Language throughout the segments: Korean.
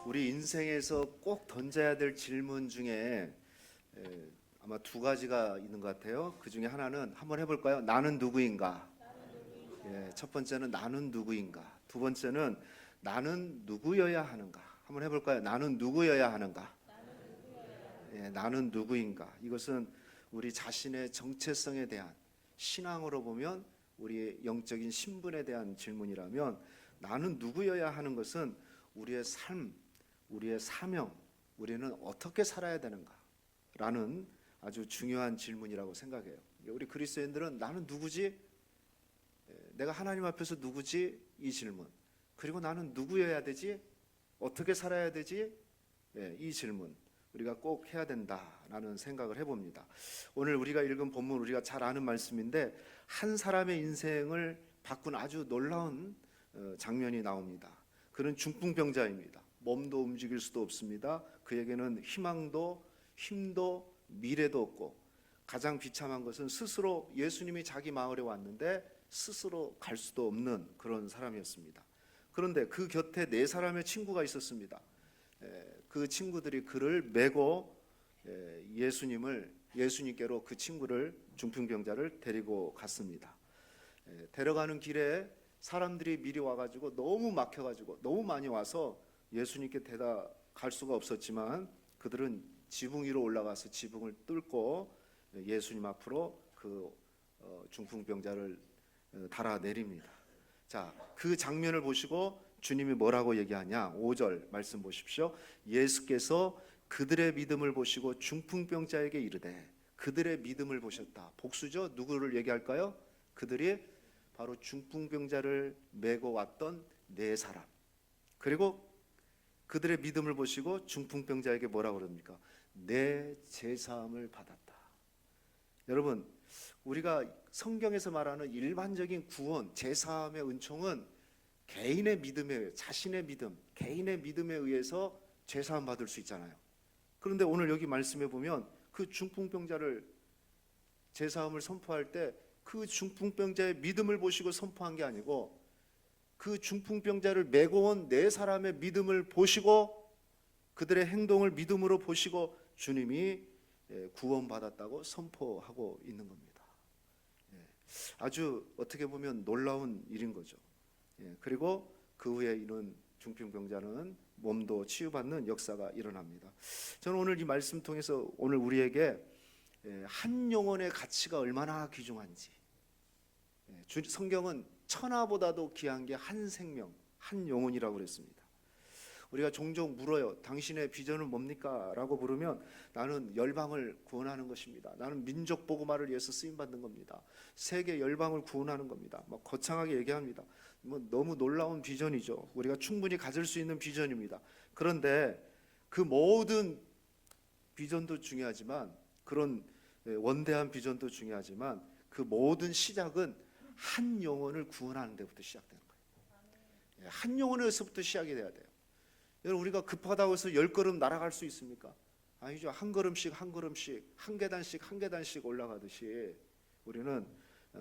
우리 인생에서 꼭 던져야 될 질문 중에 아마 두 가지가 있는 것 같아요. 그 중에 하나는 한번 해볼까요? 나는 누구인가? 첫 번째는 나는 누구인가? 두 번째는 나는 누구여야 하는가? 한번 해볼까요? 나는 누구여야 하는가? 나는 누구인가? 이것은 우리 자신의 정체성에 대한, 신앙으로 보면 우리의 영적인 신분에 대한 질문이라면, 나는 누구여야 하는 것은 우리의 삶, 우리의 사명, 우리는 어떻게 살아야 되는가? 라는 아주 중요한 질문이라고 생각해요. 우리 그리스도인들은 나는 누구지? 내가 하나님 앞에서 누구지? 이 질문. 그리고 나는 누구여야 되지? 어떻게 살아야 되지? 이 질문 우리가 꼭 해야 된다라는 생각을 해봅니다. 오늘 우리가 읽은 본문, 우리가 잘 아는 말씀인데, 한 사람의 인생을 바꾼 아주 놀라운 장면이 나옵니다. 그는 중풍병자입니다. 몸도 움직일 수도 없습니다. 그에게는 희망도 힘도 미래도 없고, 가장 비참한 것은 스스로, 예수님이 자기 마을에 왔는데 스스로 갈 수도 없는 그런 사람이었습니다. 그런데 그 곁에 네 사람의 친구가 있었습니다. 그 친구들이 그를 메고 예수님께로 그 친구를, 중풍병자를 데리고 갔습니다. 데려가는 길에 사람들이 미리 와가지고 너무 막혀가지고 너무 많이 와서 예수님께 갈 수가 없었지만, 그들은 지붕 위로 올라가서 지붕을 뚫고 예수님 앞으로 그 중풍병자를 달아내립니다. 자, 그 장면을 보시고 주님이 뭐라고 얘기하냐? 5절 말씀 보십시오. 예수께서 그들의 믿음을 보시고 중풍병자에게 이르되, 그들의 믿음을 보셨다. 복수죠? 누구를 얘기할까요? 그들이 바로 중풍병자를 메고 왔던 네 사람. 그리고 그들의 믿음을 보시고 중풍병자에게 뭐라고 그럽니까? 내 죄사함을 받았다. 여러분, 우리가 성경에서 말하는 일반적인 구원, 죄사함의 은총은 개인의 믿음에, 자신의 믿음, 개인의 믿음에 의해서 죄사함 받을 수 있잖아요. 그런데 오늘 여기 말씀해 보면 그 중풍병자를 죄사함을 선포할 때 그 중풍병자의 믿음을 보시고 선포한 게 아니고, 그 중풍병자를 메고 온 네 사람의 믿음을 보시고, 그들의 행동을 믿음으로 보시고 주님이 구원받았다고 선포하고 있는 겁니다. 아주 어떻게 보면 놀라운 일인 거죠. 그리고 그 후에 이런 중풍병자는 몸도 치유받는 역사가 일어납니다. 저는 오늘 이 말씀 통해서 오늘 우리에게 한 영혼의 가치가 얼마나 귀중한지, 성경은 천하보다도 귀한 게 한 생명, 한 영혼이라고 그랬습니다. 우리가 종종 물어요. 당신의 비전은 뭡니까? 라고 물으면, 나는 열방을 구원하는 것입니다. 나는 민족 복음화를 위해서 쓰임 받는 겁니다. 세계 열방을 구원하는 겁니다. 막 거창하게 얘기합니다. 너무 놀라운 비전이죠. 우리가 충분히 가질 수 있는 비전입니다. 그런데 그 모든 비전도 중요하지만, 그런 원대한 비전도 중요하지만, 그 모든 시작은 한 영혼을 구원하는 데부터 시작되는 거예요. 한 영혼에서부터 시작이 돼야 돼요. 여러분, 우리가 급하다고 해서 10걸음 날아갈 수 있습니까? 아니죠. 한 걸음씩 한 걸음씩, 한 계단씩 한 계단씩 올라가듯이 우리는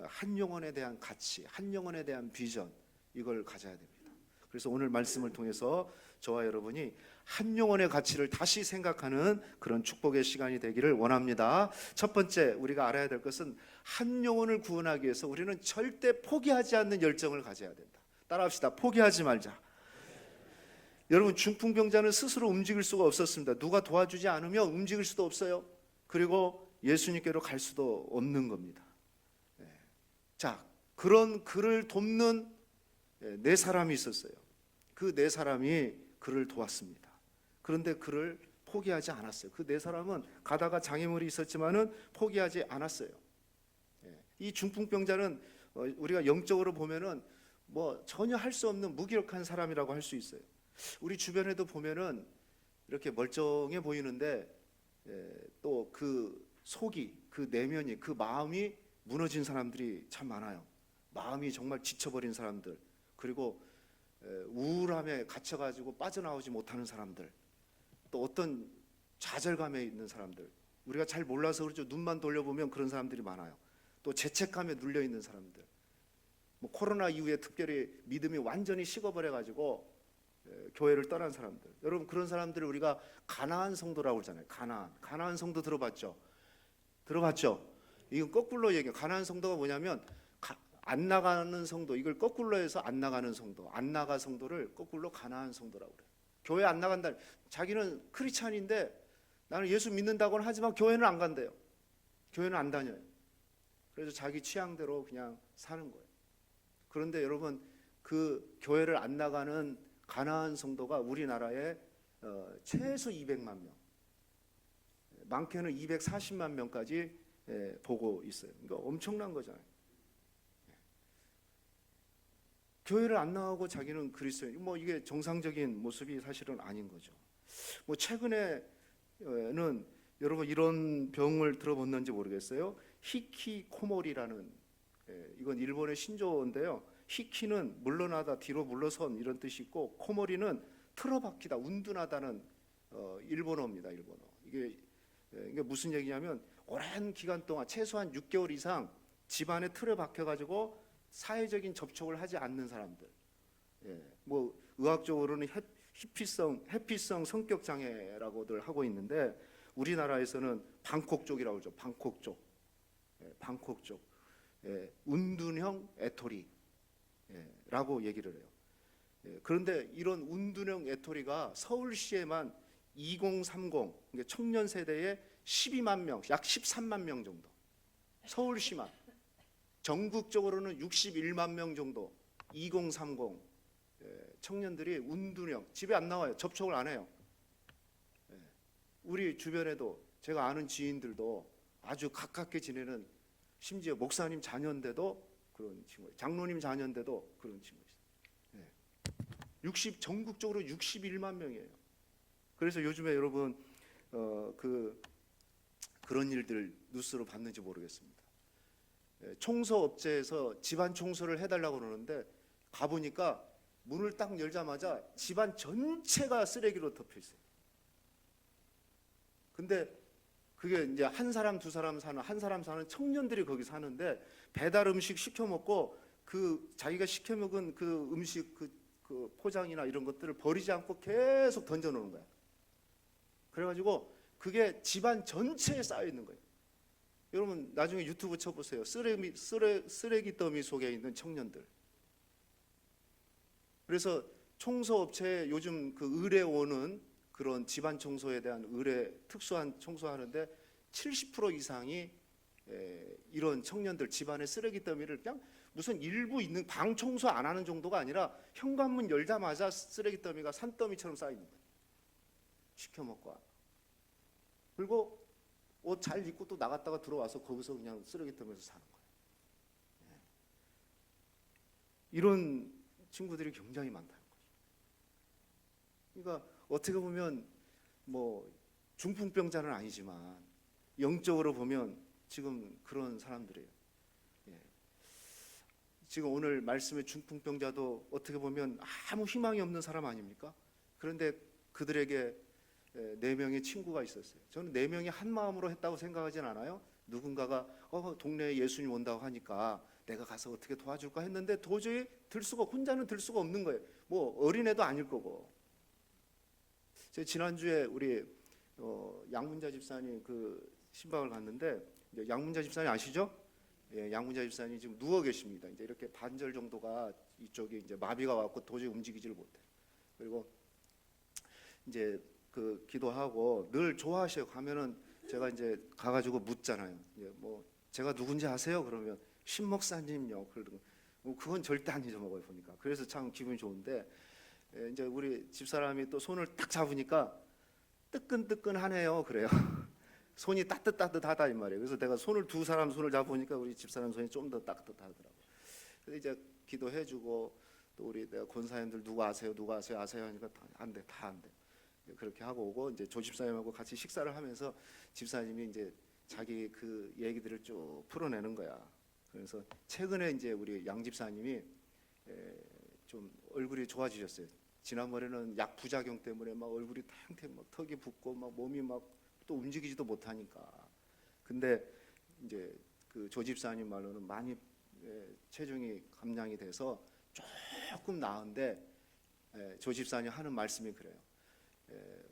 한 영혼에 대한 가치, 한 영혼에 대한 비전, 이걸 가져야 됩니다. 그래서 오늘 말씀을 통해서 저와 여러분이 한 영혼의 가치를 다시 생각하는 그런 축복의 시간이 되기를 원합니다. 첫 번째 우리가 알아야 될 것은, 한 영혼을 구원하기 위해서 우리는 절대 포기하지 않는 열정을 가져야 된다. 따라합시다. 포기하지 말자. 여러분, 중풍병자는 스스로 움직일 수가 없었습니다. 누가 도와주지 않으면 움직일 수도 없어요. 그리고 예수님께로 갈 수도 없는 겁니다. 자, 그런 그를 돕는 네 사람이 있었어요. 그 네 사람이 그를 도왔습니다. 그런데 그를 포기하지 않았어요. 그 네 사람은 가다가 장애물이 있었지만은 포기하지 않았어요. 이 중풍병자는 우리가 영적으로 보면은 전혀 할 수 없는 무기력한 사람이라고 할 수 있어요. 우리 주변에도 보면은 이렇게 멀쩡해 보이는데 또 그 속이, 그 내면이, 그 마음이 무너진 사람들이 참 많아요. 마음이 정말 지쳐버린 사람들, 그리고 우울함에 갇혀가지고 빠져나오지 못하는 사람들, 또 어떤 좌절감에 있는 사람들, 우리가 잘 몰라서 그렇죠. 눈만 돌려보면 그런 사람들이 많아요. 또 죄책감에 눌려있는 사람들, 코로나 이후에 특별히 믿음이 완전히 식어버려가지고 교회를 떠난 사람들. 여러분 그런 사람들을 우리가 가나안 성도라고 그러잖아요. 가나안 성도 들어봤죠? 들어봤죠? 이건 거꾸로 얘기해요. 가나안 성도가 뭐냐면 안 나가는 성도, 이걸 거꾸로 해서 안 나가는 성도, 안 나가 성도를 거꾸로 가나안 성도라고 그래요. 교회 안 나간다. 자기는 크리스찬인데 나는 예수 믿는다고는 하지만 교회는 안 간대요. 교회는 안 다녀요. 그래서 자기 취향대로 그냥 사는 거예요. 그런데 여러분 그 교회를 안 나가는 가나안 성도가 우리나라에 최소 200만 명, 많게는 240만 명까지 보고 있어요. 그러니까 엄청난 거잖아요. 교회를 안 나가고 자기는 그리스도인, 뭐 이게 정상적인 모습이 사실은 아닌 거죠. 뭐 최근에는 여러분 이런 병을 들어봤는지 모르겠어요. 히키코모리라는, 이건 일본의 신조어인데요. 히키는 물러나다, 뒤로 물러선 이런 뜻이 있고, 코모리는 틀어박히다, 운둔하다는 일본어입니다. 일본어. 이게 무슨 얘기냐면 오랜 기간 동안 최소한 6개월 이상 집안에 틀에 박혀가지고 사회적인 접촉을 하지 않는 사람들. 뭐 의학적으로는 해피성 성격 장애라고들 하고 있는데 우리나라에서는 방콕 쪽이라고 그러죠. 방콕 쪽. 방콕 쪽. 운둔형 애토리. 라고 얘기를 해요. 그런데 이런 운둔형 애토리가 서울시에만 2030 그러니까 청년 세대에 12만 명, 약 13만 명 정도. 서울시만. 전국적으로는 61만 명 정도 2030 청년들이 운둔형, 집에 안 나와요. 접촉을 안 해요. 우리 주변에도 제가 아는 지인들도 아주 가깝게 지내는, 심지어 목사님 자녀인데도 그런 친구, 장로님 자녀인데도 그런 친구 있어요. 전국적으로 61만 명이에요. 그래서 요즘에 여러분 그런 일들 뉴스로 봤는지 모르겠습니다. 청소업체에서 집안 청소를 해달라고 그러는데 가보니까 문을 딱 열자마자 집안 전체가 쓰레기로 덮여 있어요. 근데 그게 이제 한 사람 사는 청년들이 거기 사는데 배달 음식 시켜 먹고 자기가 시켜 먹은 그 음식 그 포장이나 이런 것들을 버리지 않고 계속 던져 놓는 거야. 그래가지고 그게 집안 전체에 쌓여 있는 거예요. 여러분 나중에 유튜브 쳐보세요. 쓰레기 더미 속에 있는 청년들. 그래서 청소업체에 요즘 그 의뢰 오는 그런 집안 청소에 대한 의뢰, 특수한 청소하는데 70% 이상이 이런 청년들 집안의 쓰레기 더미를 그냥 무슨 일부 있는 방 청소 안 하는 정도가 아니라 현관문 열자마자 쓰레기 더미가 산더미처럼 쌓여 있는 거예요. 시켜 먹고. 그리고 옷 잘 입고 또 나갔다가 들어와서 거기서 그냥 쓰레기 더미에서 사는 거예요. 이런 친구들이 굉장히 많다는 거죠. 그러니까 어떻게 보면 뭐 중풍병자는 아니지만 영적으로 보면 지금 그런 사람들이에요. 지금 오늘 말씀의 중풍병자도 어떻게 보면 아무 희망이 없는 사람 아닙니까? 그런데 그들에게 4명의 친구가 있었어요. 저는 4명이 한 마음으로 했다고 생각하진 않아요. 누군가가 동네에 예수님 온다고 하니까 내가 가서 어떻게 도와줄까 했는데 도저히 혼자는 들 수가 없는 거예요. 뭐 어린애도 아닐 거고. 제가 지난주에 우리 양문자 집사님 그 신방을 갔는데, 양문자 집사님 아시죠? 양문자 집사님 지금 누워 계십니다. 이제 이렇게 반절 정도가 이쪽에 이제 마비가 왔고 도저히 움직이지를 못해. 그리고 이제 그 기도하고 늘 좋아하셔요. 가면은 제가 이제 가가지고 묻잖아요. 뭐 제가 누군지 아세요? 그러면 신 목사님요. 그건 절대 안 잊어먹어요 보니까. 그래서 참 기분이 좋은데 이제 우리 집사람이 또 손을 딱 잡으니까 뜨끈뜨끈하네요. 그래요. 손이 따뜻하다 이 말이에요. 그래서 내가 두 사람 손을 잡으니까 우리 집사람 손이 좀 더 따뜻하더라고요. 그래서 이제 기도해주고 또 우리 내가 권사님들 누구 아세요 하니까 다 안 돼. 그렇게 하고 오고 이제 조 집사님하고 같이 식사를 하면서 집사님이 이제 자기 그 얘기들을 쭉 풀어내는 거야. 그래서 최근에 이제 우리 양 집사님이 좀 얼굴이 좋아지셨어요. 지난번에는 약 부작용 때문에 막 얼굴이 탱탱 막 턱이 붓고 막 몸이 막 또 움직이지도 못하니까. 근데 이제 그 조 집사님 말로는 많이 체중이 감량이 돼서 조금 나은데 조 집사님 하는 말씀이 그래요.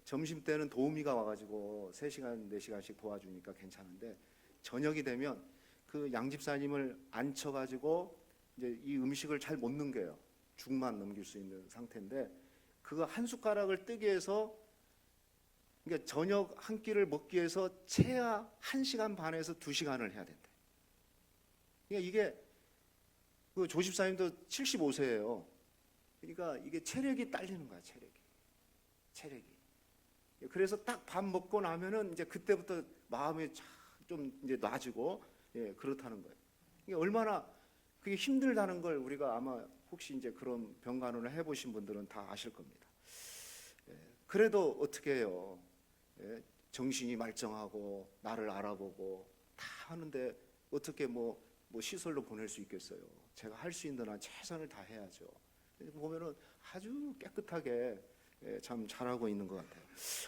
점심 때는 도우미가 와가지고 3시간 4시간씩 도와주니까 괜찮은데 저녁이 되면 그 양 집사님을 앉혀가지고 이제 이 음식을 잘 못 넘겨요. 죽만 넘길 수 있는 상태인데 그거 한 숟가락을 뜨기 위해서, 그러니까 저녁 한 끼를 먹기 위해서 최하 1시간 반에서 2시간을 해야 된다. 그러니까 이게 그 조 집사님도 75세예요. 그러니까 이게 체력이 딸리는 거야, 체력이. 그래서 딱 밥 먹고 나면은 이제 그때부터 마음이 좀 이제 놔지고, 그렇다는 거예요. 이게 얼마나 그게 힘들다는 걸 우리가 아마 혹시 이제 그런 병간호를 해보신 분들은 다 아실 겁니다. 그래도 어떻게 해요? 정신이 말짱하고 나를 알아보고 다 하는데 어떻게 뭐 시설로 보낼 수 있겠어요? 제가 할 수 있는 한 최선을 다해야죠. 보면은 아주 깨끗하게 참 잘하고 있는 것 같아요.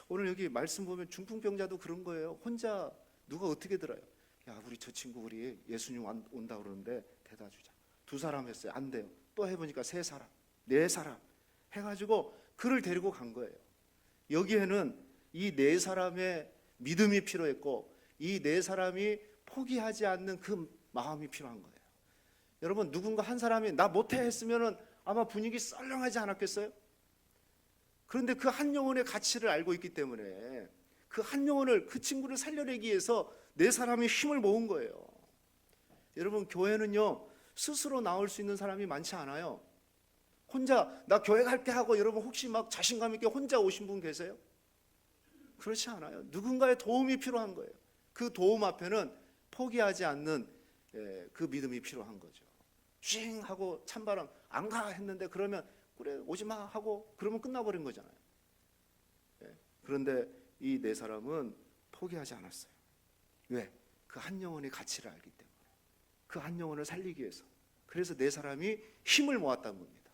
오늘 여기 말씀 보면 중풍병자도 그런 거예요. 혼자 누가 어떻게 들어요? 야, 우리 저 친구 우리 예수님 온다 그러는데 대다 주자. 2사람 했어요. 안 돼요. 또 해보니까 3사람, 4사람 해가지고 그를 데리고 간 거예요. 여기에는 이 4사람의 믿음이 필요했고 이 4사람이 포기하지 않는 그 마음이 필요한 거예요. 여러분, 누군가 한 사람이 나 못해 했으면은 아마 분위기 썰렁하지 않았겠어요? 그런데 그 한 영혼의 가치를 알고 있기 때문에 그 한 영혼을, 그 친구를 살려내기 위해서 4사람이 힘을 모은 거예요. 여러분, 교회는요 스스로 나올 수 있는 사람이 많지 않아요. 혼자 나 교회 갈게 하고 여러분 혹시 막 자신감 있게 혼자 오신 분 계세요? 그렇지 않아요. 누군가의 도움이 필요한 거예요. 그 도움 앞에는 포기하지 않는 그 믿음이 필요한 거죠. 쉥 하고 찬바람 안 가 했는데 그러면 그래 오지 마 하고 그러면 끝나버린 거잖아요. 그런데 이 4사람은 포기하지 않았어요. 왜? 그 한 영혼의 가치를 알기 때문에, 그 한 영혼을 살리기 위해서. 그래서 4사람이 힘을 모았다는 겁니다.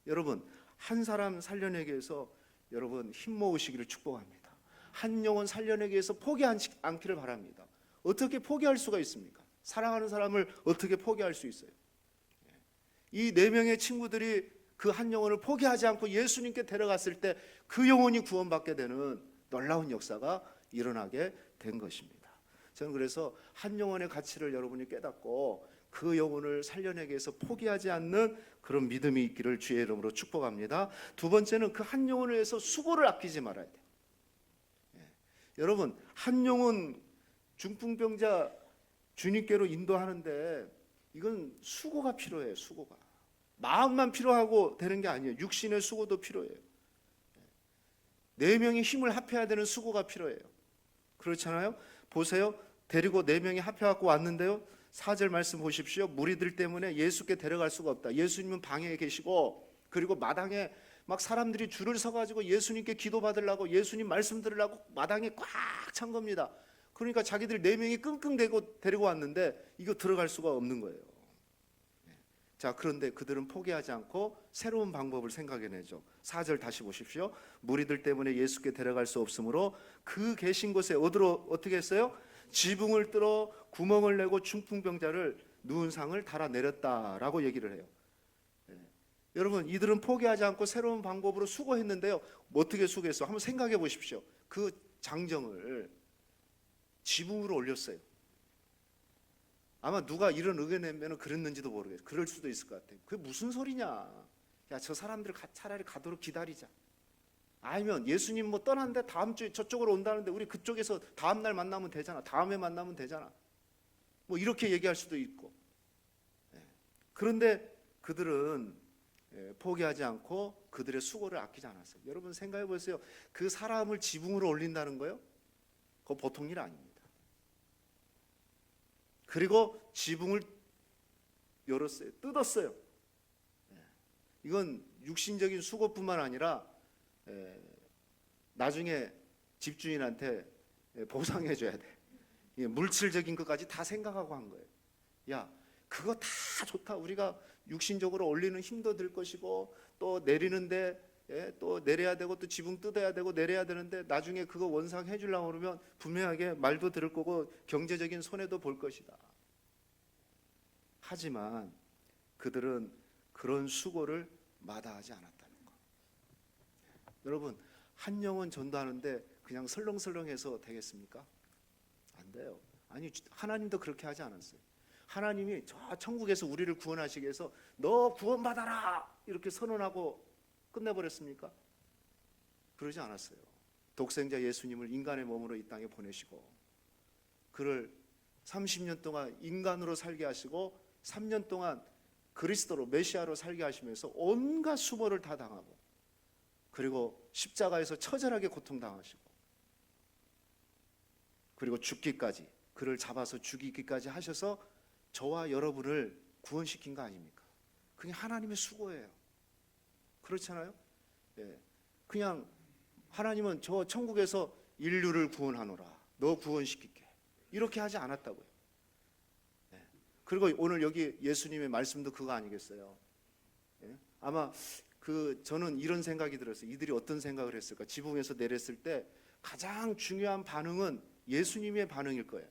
여러분, 한 사람 살려내기 위해서 여러분 힘 모으시기를 축복합니다. 한 영혼 살려내기 위해서 포기하지 않기를 바랍니다. 어떻게 포기할 수가 있습니까? 사랑하는 사람을 어떻게 포기할 수 있어요? 이 4명의 친구들이 그 한 영혼을 포기하지 않고 예수님께 데려갔을 때 그 영혼이 구원받게 되는 놀라운 역사가 일어나게 된 것입니다. 저는 그래서 한 영혼의 가치를 여러분이 깨닫고 그 영혼을 살려내기 위해서 포기하지 않는 그런 믿음이 있기를 주의 이름으로 축복합니다. 2번째는 그 한 영혼을 위해서 수고를 아끼지 말아야 돼요. 여러분, 한 영혼 중풍병자 주님께로 인도하는데 이건 수고가 필요해요. 수고가. 마음만 필요하고 되는 게 아니에요. 육신의 수고도 필요해요. 4명이 힘을 합해야 되는 수고가 필요해요. 그렇잖아요? 보세요. 데리고 4명이 합해갖고 왔는데요, 4절 말씀 보십시오. 무리들 때문에 예수께 데려갈 수가 없다. 예수님은 방에 계시고 그리고 마당에 막 사람들이 줄을 서가지고 예수님께 기도받으려고, 예수님 말씀 들으려고 마당에 꽉 찬 겁니다. 그러니까 자기들 4명이 끙끙대고 데리고 왔는데 이거 들어갈 수가 없는 거예요. 자, 그런데 그들은 포기하지 않고 새로운 방법을 생각해내죠. 4절 다시 보십시오. 무리들 때문에 예수께 데려갈 수 없으므로 그 계신 곳에 어디로 어떻게 했어요? 지붕을 뚫어 구멍을 내고 중풍병자를 누운 상을 달아내렸다라고 얘기를 해요. 여러분, 이들은 포기하지 않고 새로운 방법으로 수고했는데요, 어떻게 수고했어? 한번 생각해 보십시오. 그 장정을 지붕으로 올렸어요. 아마 누가 이런 의견 내면 그랬는지도 모르겠어요. 그럴 수도 있을 것 같아요. 그게 무슨 소리냐? 야, 저 사람들 차라리 가도록 기다리자. 아니면 예수님 뭐 떠났는데 다음 주에 저쪽으로 온다는데 우리 그쪽에서 다음 날 만나면 되잖아. 다음에 만나면 되잖아. 뭐 이렇게 얘기할 수도 있고. 그런데 그들은 포기하지 않고 그들의 수고를 아끼지 않았어요. 여러분 생각해 보세요. 그 사람을 지붕으로 올린다는 거요? 그거 보통 일 아닙니다. 그리고 지붕을 열었어요. 뜯었어요. 이건 육신적인 수고뿐만 아니라 나중에 집주인한테 보상해 줘야 돼. 물질적인 것까지 다 생각하고 한 거예요. 야, 그거 다 좋다. 우리가 육신적으로 올리는 힘도 들 것이고 또 내리는데 또 내려야 되고 또 지붕 뜯어야 되고 내려야 되는데 나중에 그거 원상해 주려고 그러면 분명하게 말도 들을 거고 경제적인 손해도 볼 것이다. 하지만 그들은 그런 수고를 마다하지 않았다는 것. 여러분, 한 영혼 전도하는데 그냥 설렁설렁해서 되겠습니까? 안 돼요. 아니, 하나님도 그렇게 하지 않았어요. 하나님이 저 천국에서 우리를 구원하시기 위해서 너 구원받아라 이렇게 선언하고 끝내버렸습니까? 그러지 않았어요. 독생자 예수님을 인간의 몸으로 이 땅에 보내시고 그를 30년 동안 인간으로 살게 하시고 3년 동안 그리스도로 메시아로 살게 하시면서 온갖 수모를 다 당하고 그리고 십자가에서 처절하게 고통당하시고 그리고 죽기까지, 그를 잡아서 죽이기까지 하셔서 저와 여러분을 구원시킨 거 아닙니까? 그게 하나님의 수고예요. 그렇잖아요? 예. 그냥 하나님은 저 천국에서 인류를 구원하노라, 너 구원시킬게, 이렇게 하지 않았다고요. 예. 그리고 오늘 여기 예수님의 말씀도 그거 아니겠어요? 예. 아마 저는 이런 생각이 들었어요. 이들이 어떤 생각을 했을까? 지붕에서 내렸을 때 가장 중요한 반응은 예수님의 반응일 거예요.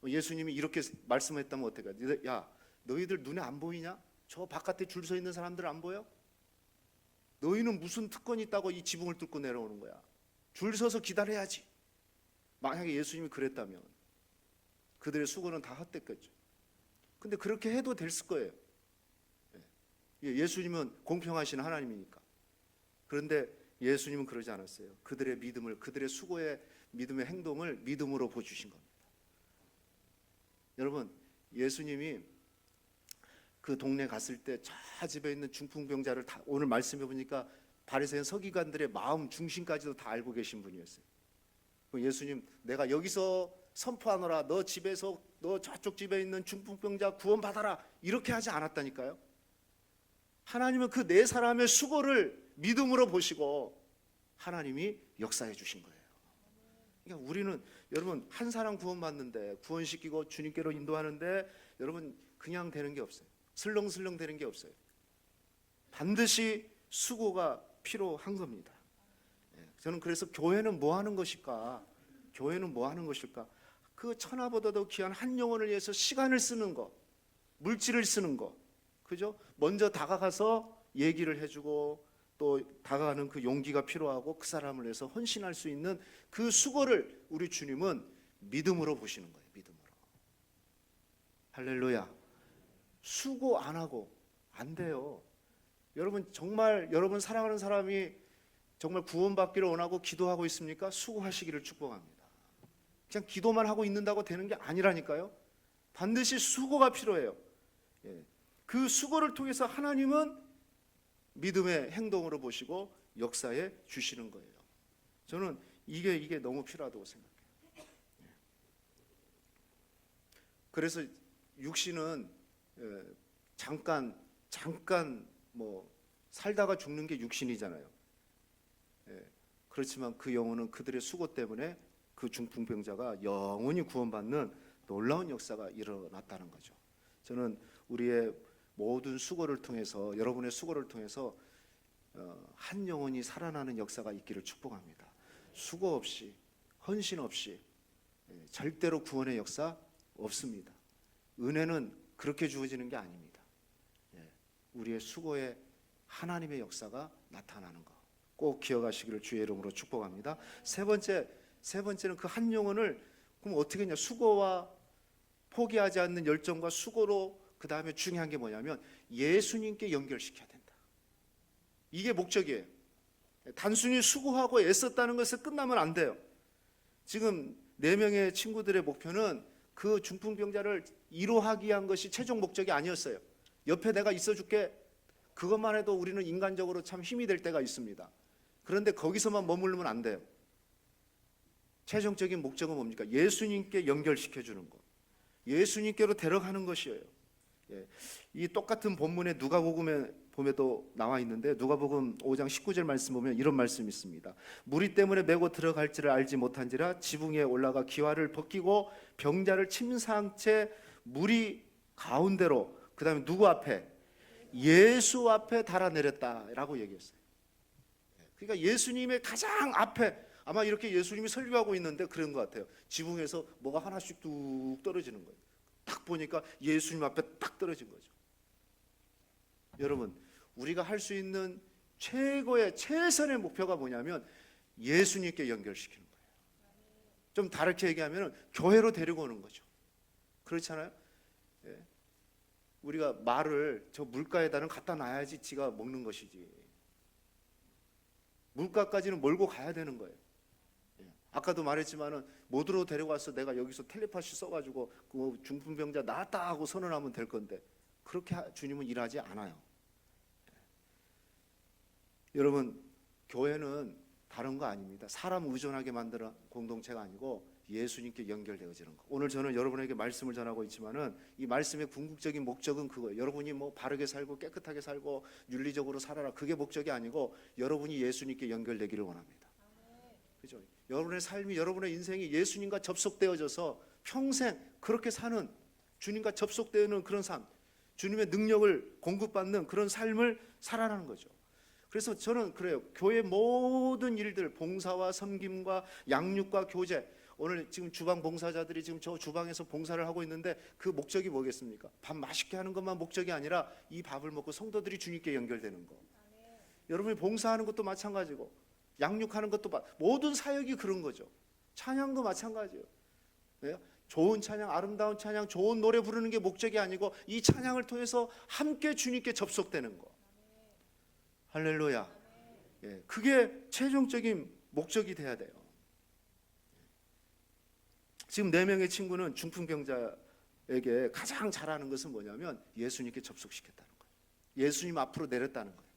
예수님이 이렇게 말씀했다면 어떨까요? 야, 너희들 눈에 안 보이냐? 저 바깥에 줄 서 있는 사람들 안 보여? 너희는 무슨 특권이 있다고 이 지붕을 뚫고 내려오는 거야? 줄 서서 기다려야지. 만약에 예수님이 그랬다면 그들의 수고는 다 헛됐겠죠. 근데 그렇게 해도 됐을 거예요. 예수님은 공평하신 하나님이니까. 그런데 예수님은 그러지 않았어요. 그들의 믿음을, 그들의 수고의 믿음의 행동을 믿음으로 보여주신 겁니다. 여러분, 예수님이 그 동네 갔을 때 저 집에 있는 중풍병자를 다, 오늘 말씀해 보니까 바리새인 서기관들의 마음 중심까지도 다 알고 계신 분이었어요. 예수님, 내가 여기서 선포하노라, 너 집에서, 너 저쪽 집에 있는 중풍병자 구원받아라, 이렇게 하지 않았다니까요. 하나님은 그 네 사람의 수고를 믿음으로 보시고 하나님이 역사해 주신 거예요. 그러니까 우리는, 여러분, 한 사람 구원받는데, 구원시키고 주님께로 인도하는데 여러분 그냥 되는 게 없어요. 슬렁슬렁 되는 게 없어요. 반드시 수고가 필요한 겁니다. 저는 그래서 교회는 뭐 하는 것일까? 교회는 뭐 하는 것일까? 그 천하보다도 귀한 한 영혼을 위해서 시간을 쓰는 거, 물질을 쓰는 거, 그죠? 먼저 다가가서 얘기를 해주고 또 다가가는 그 용기가 필요하고 그 사람을 위해서 헌신할 수 있는 그 수고를 우리 주님은 믿음으로 보시는 거예요. 믿음으로. 할렐루야. 수고 안 하고 안 돼요. 여러분, 정말 여러분 사랑하는 사람이 정말 구원받기를 원하고 기도하고 있습니까? 수고하시기를 축복합니다. 그냥 기도만 하고 있는다고 되는 게 아니라니까요. 반드시 수고가 필요해요. 그 수고를 통해서 하나님은 믿음의 행동으로 보시고 역사에 주시는 거예요. 저는 이게 너무 필요하다고 생각해요. 그래서 육신은 잠깐 뭐 살다가 죽는 게 육신이잖아요. 그렇지만 그 영혼은 그들의 수고 때문에 그 중풍병자가 영원히 구원받는 놀라운 역사가 일어났다는 거죠. 저는 우리의 모든 수고를 통해서, 여러분의 수고를 통해서 한 영혼이 살아나는 역사가 있기를 축복합니다. 수고 없이, 헌신 없이 절대로 구원의 역사 없습니다. 은혜는 그렇게 주어지는 게 아닙니다. 우리의 수고에 하나님의 역사가 나타나는 것 꼭 기억하시기를 주의 이름으로 축복합니다. 세 번째는 그 한 영혼을 그럼 어떻게 했냐? 수고와 포기하지 않는 열정과 수고로, 그 다음에 중요한 게 뭐냐면 예수님께 연결시켜야 된다. 이게 목적이에요. 단순히 수고하고 애썼다는 것을 끝나면 안 돼요. 지금 4명의 친구들의 목표는 그 중풍병자를 위로하기 위한 것이 최종 목적이 아니었어요. 옆에 내가 있어줄게, 그것만 해도 우리는 인간적으로 참 힘이 될 때가 있습니다. 그런데 거기서만 머무르면 안 돼요. 최종적인 목적은 뭡니까? 예수님께 연결시켜주는 것, 예수님께로 데려가는 것이에요. 이 똑같은 본문에 누가복음에 보면도 나와 있는데, 누가복음 5장 19절 말씀 보면 이런 말씀이 있습니다. 무리 때문에 메고 들어갈지를 알지 못한지라 지붕에 올라가 기와를 벗기고 병자를 침상한 채 무리 가운데로, 그 다음에 누구 앞에? 예수 앞에 달아내렸다라고 얘기했어요. 그러니까 예수님의 가장 앞에, 아마 이렇게 예수님이 설교하고 있는데 그런 것 같아요. 지붕에서 뭐가 하나씩 뚝 떨어지는 거예요. 딱 보니까 예수님 앞에 딱 떨어진 거죠. 여러분, 우리가 할 수 있는 최고의 최선의 목표가 뭐냐면 예수님께 연결시키는 거예요. 좀 다르게 얘기하면 교회로 데리고 오는 거죠. 그렇잖아요. 예. 우리가 말을 저 물가에다는 갖다 놔야지 지가 먹는 것이지. 물가까지는 몰고 가야 되는 거예요. 예. 아까도 말했지만은 모두로 데려가서 내가 여기서 텔레파시 써가지고 그 중풍병자 나았다 하고 선언하면 될 건데 그렇게 주님은 일하지 않아요. 예. 여러분, 교회는 다른 거 아닙니다. 사람 의존하게 만드는 공동체가 아니고 예수님께 연결되어지는 거. 오늘 저는 여러분에게 말씀을 전하고 있지만은 이 말씀의 궁극적인 목적은 그거예요. 여러분이 뭐 바르게 살고 깨끗하게 살고 윤리적으로 살아라, 그게 목적이 아니고 여러분이 예수님께 연결되기를 원합니다. 그죠? 여러분의 삶이, 여러분의 인생이 예수님과 접속되어져서 평생 그렇게 사는, 주님과 접속되는 그런 삶, 주님의 능력을 공급받는 그런 삶을 살아가는 거죠. 그래서 저는 그래요. 교회 모든 일들, 봉사와 섬김과 양육과 교제, 오늘 지금 주방 봉사자들이 지금 저 주방에서 봉사를 하고 있는데 그 목적이 뭐겠습니까? 밥 맛있게 하는 것만 목적이 아니라 이 밥을 먹고 성도들이 주님께 연결되는 거. 여러분이 봉사하는 것도 마찬가지고 양육하는 것도 모든 사역이 그런 거죠. 찬양도 마찬가지예요. 네? 좋은 찬양, 아름다운 찬양, 좋은 노래 부르는 게 목적이 아니고 이 찬양을 통해서 함께 주님께 접속되는 거. 할렐루야. 예, 그게 최종적인 목적이 돼야 돼요. 지금 4명의 친구는 중풍병자에게 가장 잘하는 것은 뭐냐면 예수님께 접속시켰다는 거예요. 예수님 앞으로 내렸다는 거예요.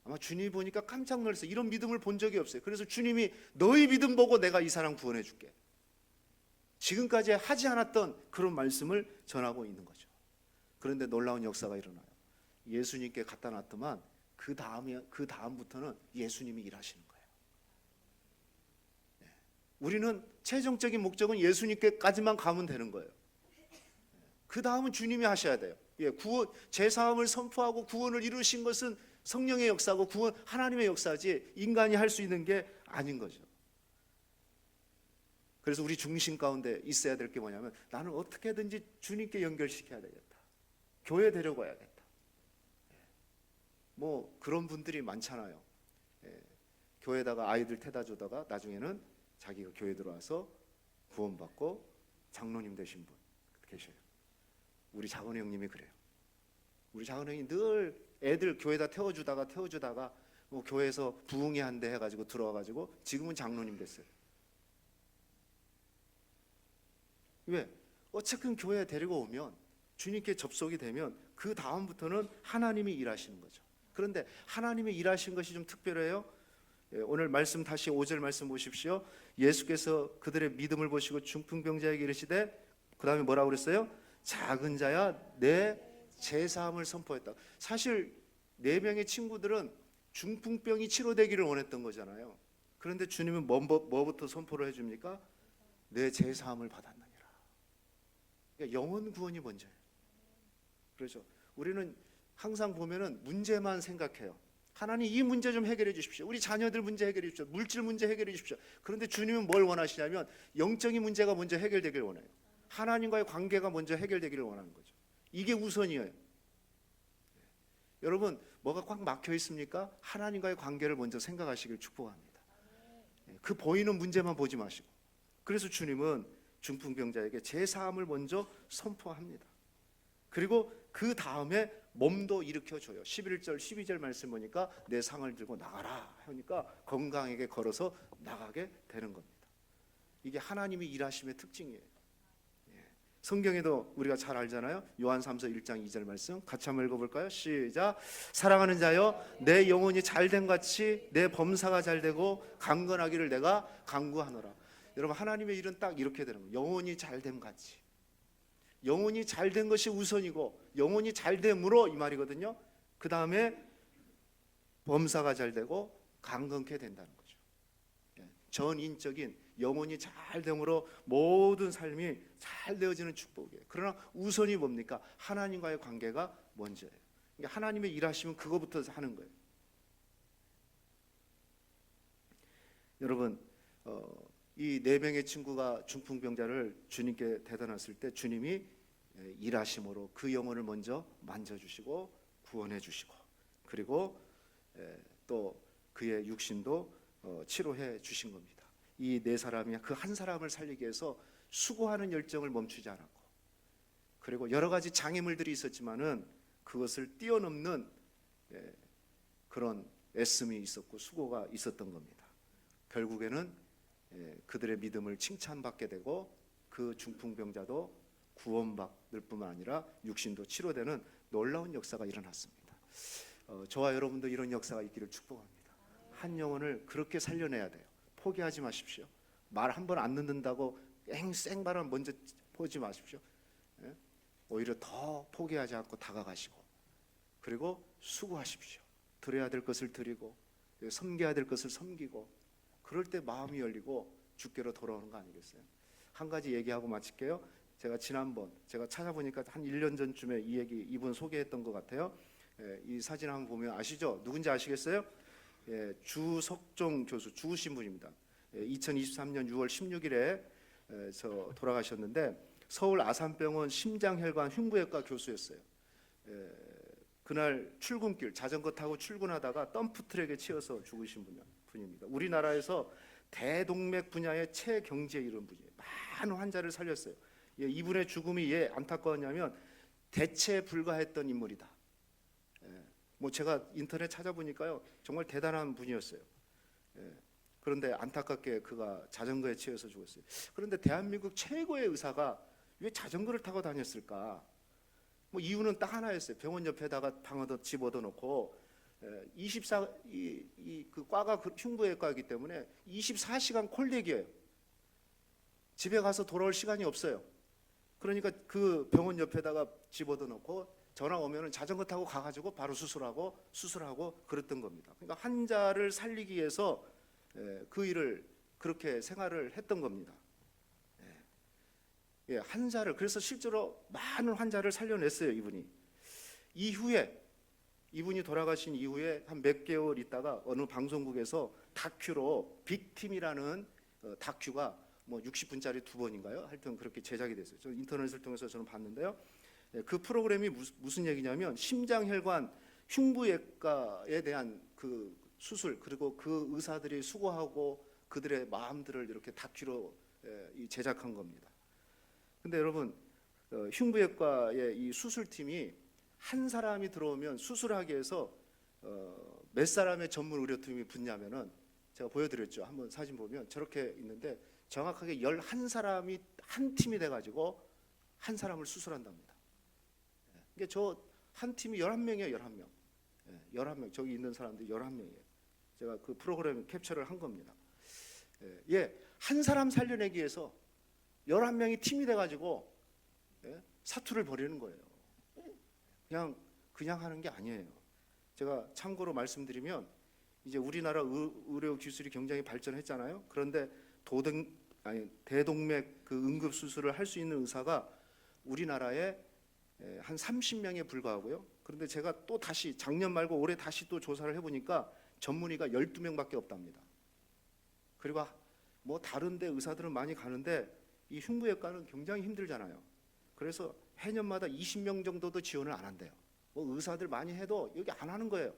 아마 주님이 보니까 깜짝 놀랐어요. 이런 믿음을 본 적이 없어요. 그래서 주님이 너희 믿음 보고 내가 이 사람 구원해 줄게. 지금까지 하지 않았던 그런 말씀을 전하고 있는 거죠. 그런데 놀라운 역사가 일어나요. 예수님께 갖다 놨더만 그 다음부터는 예수님이 일하시는 거예요. 네. 우리는 최종적인 목적은 예수님께까지만 가면 되는 거예요. 그 다음은 주님이 하셔야 돼요. 예, 구원, 제사함을 선포하고 구원을 이루신 것은 성령의 역사고 구원 하나님의 역사지 인간이 할 수 있는 게 아닌 거죠. 그래서 우리 중심 가운데 있어야 될 게 뭐냐면 나는 어떻게든지 주님께 연결시켜야 되겠다. 교회 데려가야겠다. 뭐 그런 분들이 많잖아요. 예, 교회에다가 아이들 태다 주다가 나중에는 자기가 교회 들어와서 구원받고 장로님 되신 분 계셔요. 우리 작은 형님이 그래요. 우리 작은 형이 늘 애들 교회에다 태워주다가 뭐 교회에서 부흥회 한대 해가지고 들어와가지고 지금은 장로님 됐어요. 왜? 어쨌든 교회에 데리고 오면 주님께 접속이 되면 그 다음부터는 하나님이 일하시는 거죠. 그런데 하나님이 일하신 것이 좀 특별해요. 오늘 말씀 다시 5절 말씀 보십시오. 예수께서 그들의 믿음을 보시고 중풍병자에게 이르시되 그 다음에 뭐라고 그랬어요? 작은 자야 내 제사함을 선포했다. 사실 4명의 친구들은 중풍병이 치료되기를 원했던 거잖아요. 그런데 주님은 뭐부터 선포를 해줍니까? 내 제사함을 받았느니라. 그러니까 영혼 구원이 먼저예요. 그렇죠. 우리는 항상 보면은 문제만 생각해요. 하나님 이 문제 좀 해결해 주십시오. 우리 자녀들 문제 해결해 주십시오. 물질 문제 해결해 주십시오. 그런데 주님은 뭘 원하시냐면 영적인 문제가 먼저 해결되길 원해요. 하나님과의 관계가 먼저 해결되기를 원하는 거죠. 이게 우선이에요. 여러분 뭐가 꽉 막혀 있습니까? 하나님과의 관계를 먼저 생각하시길 축복합니다. 그 보이는 문제만 보지 마시고. 그래서 주님은 중풍병자에게 제사함을 먼저 선포합니다. 그리고 그 다음에 몸도 일으켜줘요. 11절 12절 말씀 보니까 내 상을 들고 나가라 하니까 건강하게 걸어서 나가게 되는 겁니다. 이게 하나님이 일하심의 특징이에요. 성경에도 우리가 잘 알잖아요. 요한 3서 1장 2절 말씀 같이 한번 읽어볼까요? 시작. 사랑하는 자여 내 영혼이 잘된 같이 내 범사가 잘되고 강건하기를 내가 간구하노라. 여러분 하나님의 일은 딱 이렇게 되는 거예요. 영혼이 잘됨 같이. 영혼이 잘된 것이 우선이고 영혼이 잘됨으로 이 말이거든요. 그 다음에 범사가 잘되고 강건케 된다는 거죠. 전인적인 영혼이 잘됨으로 모든 삶이 잘 되어지는 축복이에요. 그러나 우선이 뭡니까? 하나님과의 관계가 먼저예요. 그러니까 하나님의 일하시면 그거부터 하는 거예요. 여러분 이 4명의 친구가 중풍병자를 주님께 데려다 놨을 때 주님이 일하심으로 그 영혼을 먼저 만져주시고 구원해 주시고 그리고 또 그의 육신도 치료해 주신 겁니다. 이 네 사람이 그 한 사람을 살리기 위해서 수고하는 열정을 멈추지 않았고, 그리고 여러 가지 장애물들이 있었지만은 그것을 뛰어넘는 그런 애씀이 있었고 수고가 있었던 겁니다. 결국에는 그들의 믿음을 칭찬받게 되고 그 중풍병자도 구원받을 뿐만 아니라 육신도 치료되는 놀라운 역사가 일어났습니다. 저와 여러분도 이런 역사가 있기를 축복합니다. 한 영혼을 그렇게 살려내야 돼요. 포기하지 마십시오. 말 한 번 안 듣는다고 생바람 먼저 보지 마십시오. 오히려 더 포기하지 않고 다가가시고, 그리고 수고하십시오. 드려야 될 것을 드리고 섬겨야 될 것을 섬기고, 그럴 때 마음이 열리고 주께로 돌아오는 거 아니겠어요? 한 가지 얘기하고 마칠게요. 제가 지난번 제가 찾아보니까 한 1년 전쯤에 이 얘기 이분 소개했던 것 같아요. 이 사진 한번 보면 아시죠? 누군지 아시겠어요? 주석종 교수, 죽으신 분입니다. 2023년 6월 16일에 돌아가셨는데 서울 아산병원 심장혈관 흉부외과 교수였어요. 그날 출근길 자전거 타고 출근하다가 덤프트럭에 치여서 죽으신 분입니다. 우리나라에서 대동맥 분야의 최경지에 이른 분이에요. 많은 환자를 살렸어요. 이분의 죽음이 왜 안타까웠냐면 대체 불가했던 인물이다. 뭐 제가 인터넷 찾아보니까요 정말 대단한 분이었어요. 그런데 안타깝게 그가 자전거에 치여서 죽었어요. 그런데 대한민국 최고의 의사가 왜 자전거를 타고 다녔을까? 뭐 이유는 딱 하나였어요. 병원 옆에다가 방어도 집어넣어 놓고 그 과가 흉부외과이기 때문에 24시간 콜렉이에요. 집에 가서 돌아올 시간이 없어요. 그러니까 그 병원 옆에다가 집어넣어 놓고 전화 오면은 자전거 타고 가가지고 바로 수술하고 그랬던 겁니다. 그러니까 환자를 살리기 위해서 그 일을 그렇게 생활을 했던 겁니다. 환자를, 그래서 실제로 많은 환자를 살려냈어요, 이분이. 이후에 이분이 돌아가신 이후에 한 몇 개월 있다가 어느 방송국에서 다큐로 빅팀이라는 다큐가 뭐 60분짜리 2번인가요? 하여튼 그렇게 제작이 됐어요. 저 인터넷을 통해서 저는 봤는데요. 그 프로그램이 무슨 얘기냐면 심장혈관 흉부외과에 대한 그 수술, 그리고 그 의사들이 수고하고 그들의 마음들을 이렇게 다큐로 제작한 겁니다. 근데 여러분, 흉부외과의 이 수술팀이 한 사람이 들어오면 수술하기 위해서 몇 사람의 전문 의료팀이 붙냐면은 제가 보여드렸죠. 한번 사진 보면 저렇게 있는데 정확하게 11사람이 한 팀이 돼가지고 한 사람을 수술한답니다. 그러니까 저 한 팀이 11명이에요. 11명. 11명. 저기 있는 사람들이 11명이에요. 제가 그 프로그램 캡처를 한 겁니다. 한 사람 살려내기 위해서 11명이 팀이 돼가지고 사투를 벌이는 거예요. 그냥 하는 게 아니에요. 제가 참고로 말씀드리면 이제 우리나라 의료 기술이 굉장히 발전했잖아요. 그런데 대동맥 그 응급 수술을 할 수 있는 의사가 우리나라에 한 30명에 불과하고요. 그런데 제가 또 다시 작년 말고 올해 다시 또 조사를 해보니까 전문의가 12명밖에 없답니다. 그리고 뭐 다른데 의사들은 많이 가는데 이 흉부외과는 굉장히 힘들잖아요. 그래서 해년마다 20명 정도도 지원을 안 한대요. 뭐 의사들 많이 해도 여기 안 하는 거예요.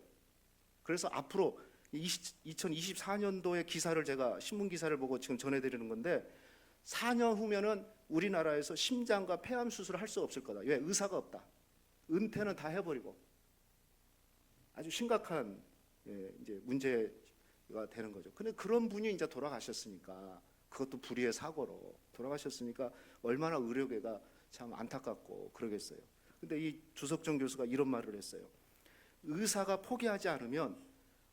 그래서 앞으로 2024년도의 기사를 제가 신문 기사를 보고 지금 전해드리는 건데 4년 후면은 우리나라에서 심장과 폐암 수술을 할 수 없을 거다. 왜? 의사가 없다. 은퇴는 다 해버리고 아주 심각한 이제 문제가 되는 거죠. 근데 그런 분이 이제 돌아가셨으니까, 그것도 불의의 사고로 돌아가셨으니까 얼마나 의료계가 참 안타깝고 그러겠어요. 근데 이 주석정 교수가 이런 말을 했어요. 의사가 포기하지 않으면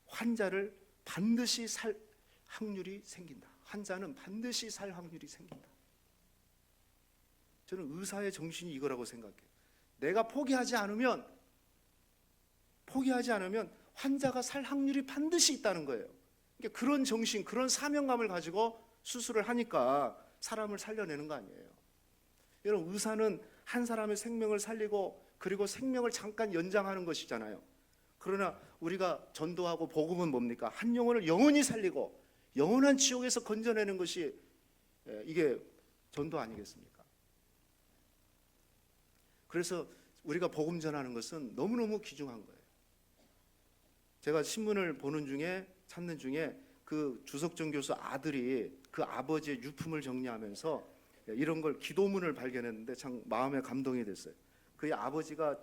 환자를 반드시 살 확률이 생긴다. 환자는 반드시 살 확률이 생긴다. 저는 의사의 정신이 이거라고 생각해요. 내가 포기하지 않으면 환자가 살 확률이 반드시 있다는 거예요. 그러니까 그런 정신, 그런 사명감을 가지고 수술을 하니까 사람을 살려내는 거 아니에요. 여러분, 의사는 한 사람의 생명을 살리고 그리고 생명을 잠깐 연장하는 것이잖아요. 그러나 우리가 전도하고 복음은 뭡니까? 한 영혼을 영원히 살리고 영원한 지옥에서 건져내는 것이 이게 전도 아니겠습니까? 그래서 우리가 복음 전하는 것은 너무너무 귀중한 거예요. 제가 신문을 보는 중에 찾는 중에 그 주석정 교수 아들이 그 아버지의 유품을 정리하면서 이런 걸 기도문을 발견했는데 참 마음에 감동이 됐어요. 그의 아버지가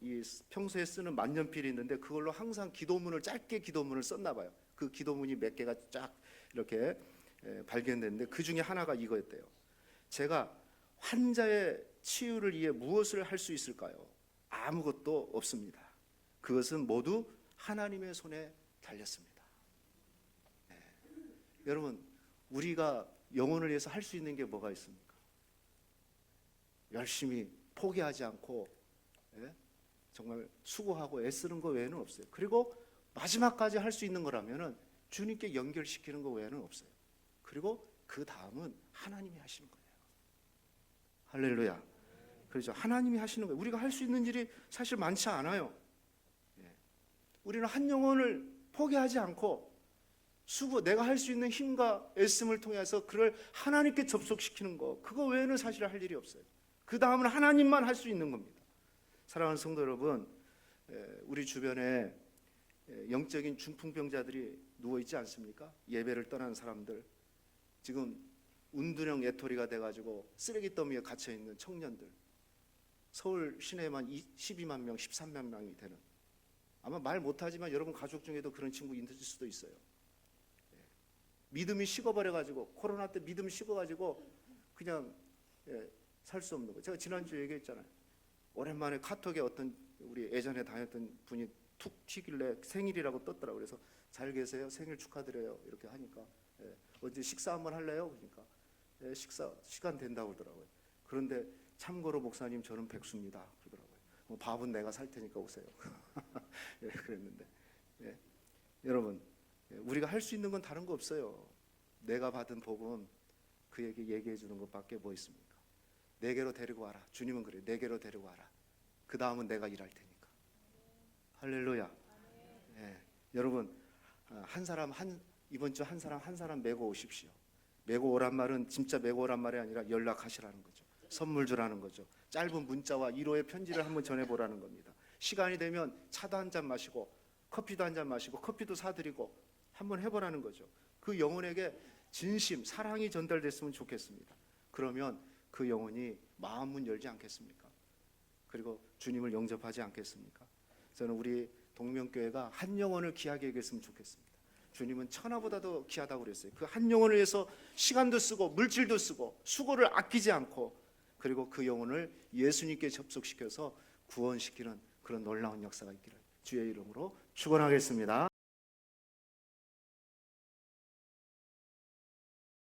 이 평소에 쓰는 만년필이 있는데 그걸로 항상 기도문을 짧게 기도문을 썼나 봐요. 그 기도문이 몇 개가 쫙 이렇게 발견됐는데 그 중에 하나가 이거였대요. 제가 환자의 치유를 위해 무엇을 할 수 있을까요? 아무것도 없습니다. 그것은 모두 하나님의 손에 달렸습니다. 네. 여러분, 우리가 영혼을 위해서 할 수 있는 게 뭐가 있습니까? 열심히 포기하지 않고 정말 수고하고 애쓰는 거 외에는 없어요. 그리고 마지막까지 할 수 있는 거라면은 주님께 연결시키는 거 외에는 없어요. 그리고 그 다음은 하나님이 하시는 거예요. 할렐루야. 그렇죠. 하나님이 하시는 거예요. 우리가 할 수 있는 일이 사실 많지 않아요. 우리는 한 영혼을 포기하지 않고 내가 할 수 있는 힘과 애씀을 통해서 그를 하나님께 접속시키는 거, 그거 외에는 사실 할 일이 없어요. 그 다음은 하나님만 할 수 있는 겁니다. 사랑하는 성도 여러분, 우리 주변에 영적인 중풍병자들이 누워있지 않습니까? 예배를 떠난 사람들, 지금 운둔형 외톨이가 돼가지고 쓰레기 더미에 갇혀있는 청년들, 서울 시내에만 12만 명, 13만 명이 되는, 아마 말 못하지만 여러분 가족 중에도 그런 친구 있을 수도 있어요. 믿음이 식어버려가지고, 코로나 때 믿음이 식어가지고 그냥 살 수 없는 거예요. 제가 지난주에 얘기했잖아요. 오랜만에 카톡에 어떤 우리 예전에 다녔던 분이 툭 튀길래 생일이라고 떴더라고요. 그래서 잘 계세요? 생일 축하드려요. 이렇게 하니까 언제 식사 한번 할래요? 그러니까 식사 시간 된다고 그러더라고요. 그런데 참고로 목사님 저는 백수입니다. 그러더라고요. 뭐 밥은 내가 살 테니까 오세요. 그랬는데 여러분, 우리가 할 수 있는 건 다른 거 없어요. 내가 받은 복은 그에게 얘기해 주는 것밖에 뭐 있습니까? 내게로 데리고 와라. 주님은 그래요. 내게로 데리고 와라. 그 다음은 내가 일할 테니까. 할렐루야. 여러분, 이번 주 한 사람 메고 오십시오. 메고 오란 말은 진짜 메고 오란 말이 아니라 연락하시라는 거죠. 선물 주라는 거죠. 짧은 문자와 1호의 편지를 한번 전해보라는 겁니다. 시간이 되면 차도 한 잔 마시고 커피도 한 잔 마시고 커피도 사드리고 한번 해보라는 거죠. 그 영혼에게 진심, 사랑이 전달됐으면 좋겠습니다. 그러면 그 영혼이 마음문 열지 않겠습니까? 그리고 주님을 영접하지 않겠습니까? 저는 우리 동명교회가 한 영혼을 귀하게 여겼으면 좋겠습니다. 주님은 천하보다도 귀하다고 그랬어요. 그 한 영혼을 위해서 시간도 쓰고 물질도 쓰고 수고를 아끼지 않고, 그리고 그 영혼을 예수님께 접속시켜서 구원시키는 그런 놀라운 역사가 있기를 주의 이름으로 축원하겠습니다.